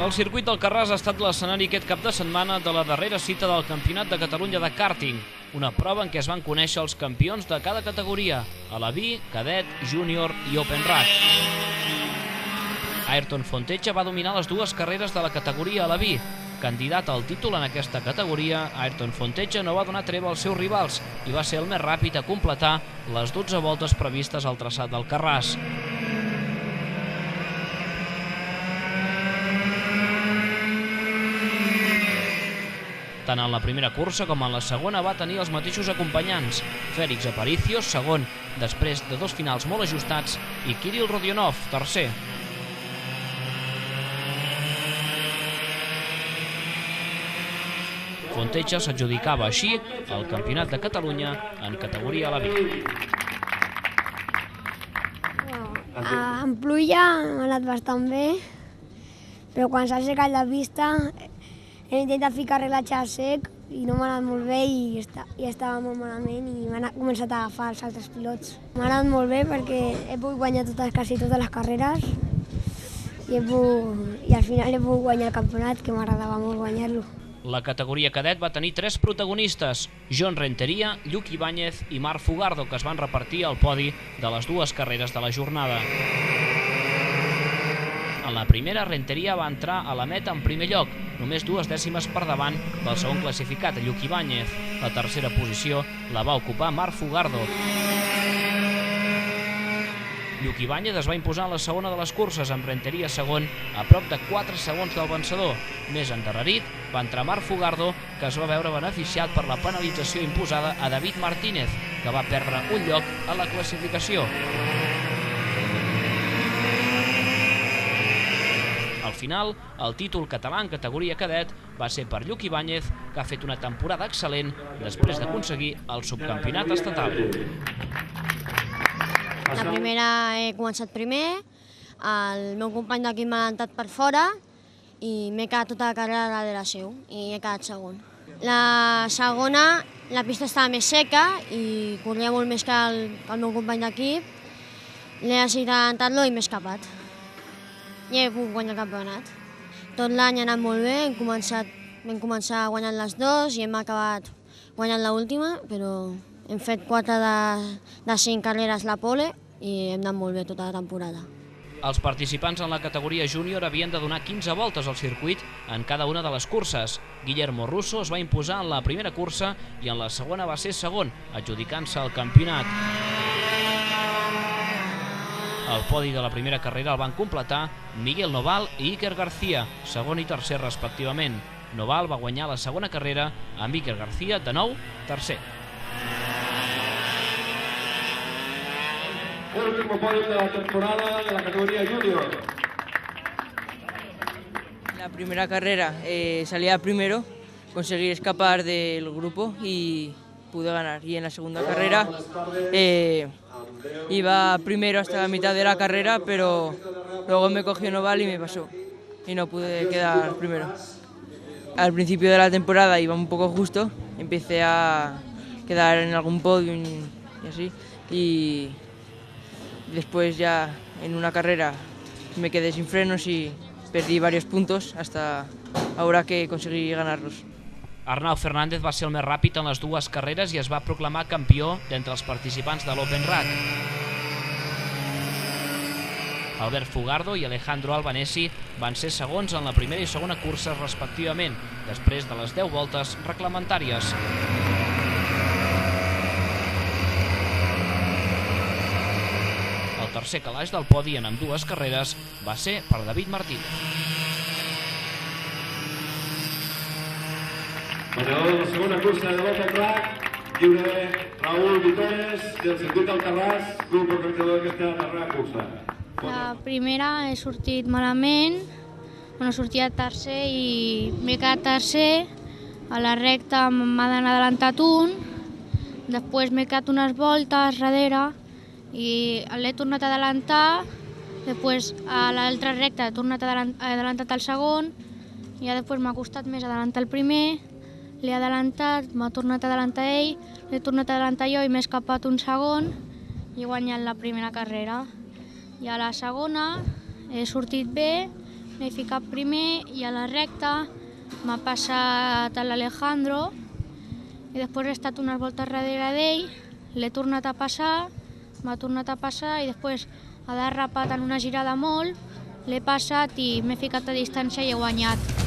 El circuit d'Alcarràs ha estat l'escenari aquest cap de setmana de la darrera cita del Campionat de Catalunya de kàrting, una prova en què es van conèixer els campions de cada categoria, Aleví, Cadet, Júnior i Open Rack. Ayrton Fontecha va dominar les dues carreres de la categoria Aleví. Candidat al títol en aquesta categoria, Ayrton Fontecha no va donar treva als seus rivals i va ser el més ràpid a completar les 12 voltes previstes al traçat d'Alcarràs. Tant en la primera cursa com en la segona va tenir els mateixos acompanyants, Félix Aparicio, segon, després de dos finals molt ajustats, i Kirill Rodionov, tercer. Fontecha s'adjudicava així el Campionat de Catalunya en categoria Aleví. En pluja m'ha anat bastant bé, però quan s'ha secat la pista he intentat ficar relatge a sec i no m'ha anat molt bé i estava molt malament i m'ha començat a agafar els altres pilots. M'ha anat molt bé perquè he pogut guanyar quasi totes les carreres i al final he pogut guanyar el campionat, que m'agradava molt guanyar-lo. La categoria cadet va tenir tres protagonistes, John Renteria, Lluc Ibáñez i Marc Fugardo, que es van repartir al podi de les dues carreres de la jornada. En la primera, Renteria va entrar a la meta en primer lloc, només 2 dècimes per davant del segon classificat, Lluc Ibáñez. La tercera posició la va ocupar Marc Fugardo. Lluc Ibáñez es va imposar en la segona de les curses, amb Renteria segon, a prop de 4 segons del vencedor. Més endarrerit va entrar Marc Fugardo, que es va veure beneficiat per la penalització imposada a David Martínez, que va perdre un lloc a la classificació. Al final, el títol català en categoria cadet va ser per Lluc Ibáñez, que ha fet una temporada excel·lent després d'aconseguir el subcampionat estatal. La primera he començat primer, el meu company d'equip m'ha adelantat per fora i m'he quedat tota la carrera darrere seu i he quedat segon. La segona, la pista estava més seca i corria molt més que el meu company d'equip. L'he decidit adelantar-lo i m'he escapat. I he pogut guanyar el campionat. Tot l'any ha anat molt bé, vam començar guanyant les dues i hem acabat guanyant l'última, però hem fet 4 de 5 carreres la pole i hem anat molt bé tota la temporada. Els participants en la categoria júnior havien de donar 15 voltes al circuit en cada una de les curses. Guillermo Russo es va imposar en la primera cursa i en la segona va ser segon, adjudicant-se el campionat. El podi de la primera carrera el van completar Miguel Noval i Iker García, segon i tercer respectivament. Noval va guanyar la segona carrera amb Iker García, de nou, tercer. Último podio de la temporada de la categoría junior. La primera carrera salía primero, conseguí escapar del grupo y pude ganar. Y en la segunda carrera iba primero hasta la mitad de la carrera, pero luego me cogió Noval y me pasó y no pude quedar primero. Al principio de la temporada iba un poco justo, empecé a quedar en algún podio y así, y después ya en una carrera me quedé sin frenos y perdí varios puntos hasta ahora que conseguí ganarlos. Arnau Fernández va ser el més ràpid en les dues carreres i es va proclamar campió d'entre els participants de l'Open Rack. Albert Fugardo i Alejandro Albanesi van ser segons en la primera i segona cursa respectivament, després de les 10 voltes reglamentàries. El tercer calaix del podi en ambdues carreres va ser per David Martínez. Guanyador de la segona cursa de l'Open Rack, lliure Raúl Vitones, del circuit d'Alcarràs, grup organitzador d'aquesta darrera cursa. La primera he sortit malament, sortia tercer i m'he quedat tercer. A la recta m'ha adelantat un, després m'he quedat unes voltes darrere i l'he tornat a adelantar, després a l'altra recta he tornat a adelantar el segon i després m'ha costat més adelantar el primer, l'he adelantat, m'ha tornat a adelantar ell, l'he tornat a adelantar jo i m'he escapat un segon i he guanyat la primera carrera. I a la segona he sortit bé, m'he ficat primer i a la recta m'ha passat l'Alejandro i després he estat unes voltes darrere d'ell, l'he tornat a passar, m'ha tornat a passar i després ha derrapat en una girada molt, l'he passat i m'he ficat a distància i he guanyat.